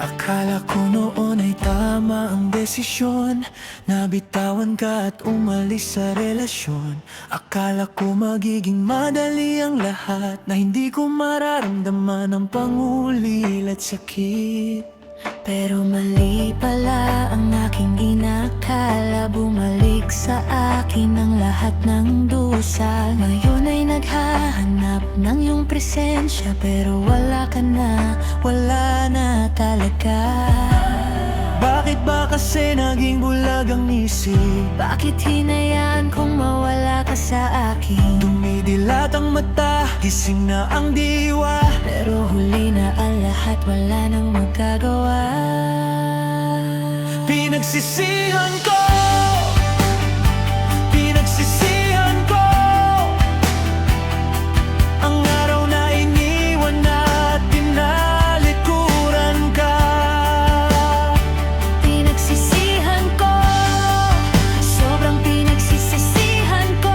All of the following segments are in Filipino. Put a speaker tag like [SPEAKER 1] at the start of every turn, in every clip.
[SPEAKER 1] Akala ko noon ay tama ang desisyon, nabitawan ka at umalis sa relasyon. Akala ko magiging madali ang lahat, na hindi ko mararamdaman ang pangulil at sakit.
[SPEAKER 2] Pero mali pala ang aking inakala, bumalik sa akin ang lahat ng dusa. Ngayon ay naghahanap ng iyong presensya, pero wala ka na, wala na talaga.
[SPEAKER 1] Bakit ba kasi naging bulag ang isip?
[SPEAKER 2] Bakit hinayaan kong mawala ka sa akin?
[SPEAKER 1] Dumidilat ang mata, gising na ang diwa,
[SPEAKER 2] Pero huli na ang lahat, wala nang magagawa.
[SPEAKER 1] Pinagsisihan ko, pinagsisihan ko ang araw na iniwan at tinalikuran ka.
[SPEAKER 2] Pinagsisihan ko, sobrang pinagsisisihan ko.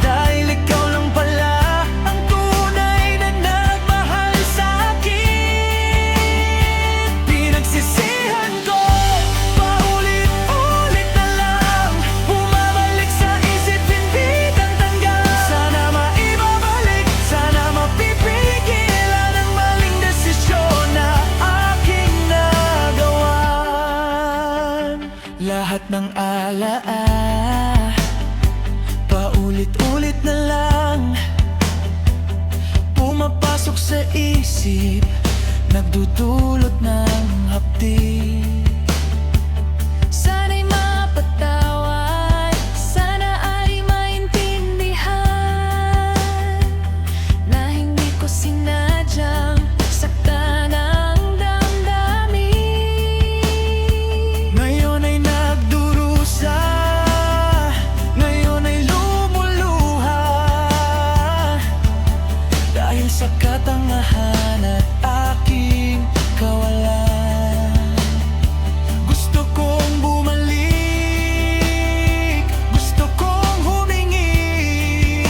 [SPEAKER 1] Dahil ikaw lang pala ang tunay na nagmahal sa akin. Pinagsisihan ko, paulit-ulit na lang, bumabalik sa isip, hindi tangtanggal. Sana maibabalik, sana mapipigilan ang maling desisyon na aking nagawan. Lahat ng alaala, paulit-ulit na lang, pumapasok sa isip, nagdudulot ng hapdi.
[SPEAKER 2] Sana'y mapatawad, sana ay maintindihan, na hindi ko sinadyang saktan ang damdamin.
[SPEAKER 1] Ngayon ay nagdurusa, ngayon ay lumuluha, dahil sa katangahan at aking kawalan. Gusto kong bumalik, gusto kong humingi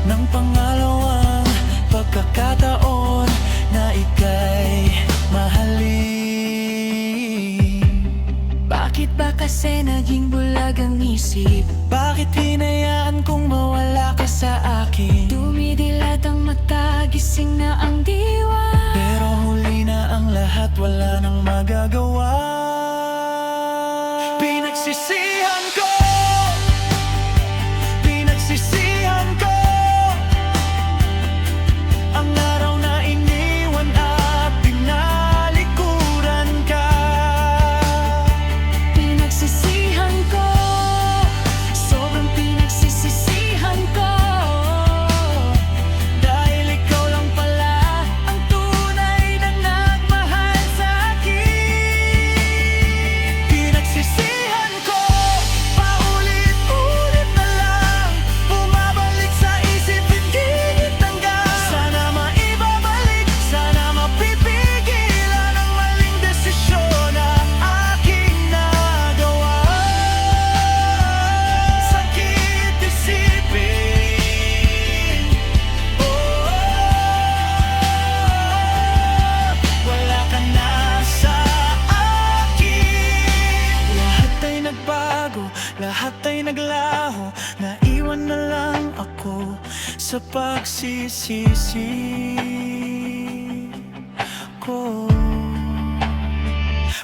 [SPEAKER 1] ng pangalawang pagkakataon na ika'y mahalin.
[SPEAKER 2] Bakit ba kasi naging bulag ang isip?
[SPEAKER 1] Bakit hinayaan kong mawala ka sa akin?
[SPEAKER 2] Dumidilat ang mata, gising na ang diwa.
[SPEAKER 1] Pero huli na ang lahat, wala nang magagawa. Pinagsisihan ko, pinagsisihan ko ang araw na iniwan at tinalikuran ka.
[SPEAKER 2] Pinagsisihan ko, sobrang pinagsisisihan ko.
[SPEAKER 1] Dahil ikaw lang pala ang tunay na nagmahal sa akin. Pinagsisihan ko, paulit-ulit na lang, bumabalik sa isip, hindi tanggal. Sana maibabalik, sana mapipigilan ang maling desisyon na aking nagawa. Sakit isipin, wala ka na sa akin. Lahat ay nagbago, lahat ay naglaho, naiwan na lang ako sa pagsisisi ko.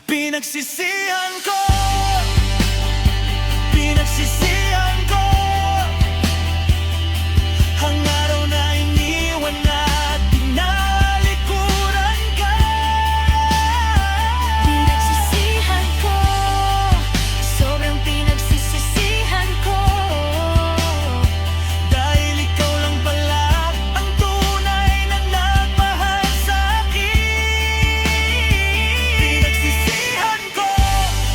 [SPEAKER 1] Pinagsisihan ko, pinagsisihan ko ang araw na iniwan at tinalikuran ka.
[SPEAKER 2] Pinagsisihan ko, sobrang pinagsisisihan ko.
[SPEAKER 1] Dahil ikaw lang pala ang tunay na nagmahal sa akin. Pinagsisihan ko,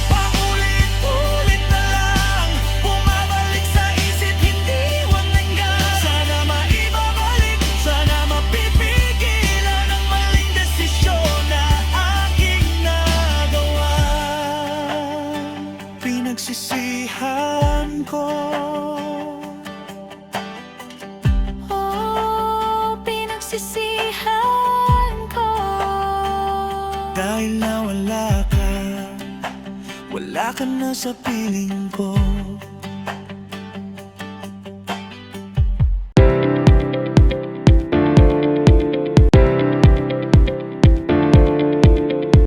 [SPEAKER 1] paulit-ulit na lang, bumabalik sa isip, hindi wananggal. Sana maibabalik, sana mapipigilan ang maling desisyon na aking nagawa. Pinagsisihan ko.
[SPEAKER 2] Oh, pinagsisihan
[SPEAKER 1] Wala ka na sa piling ko.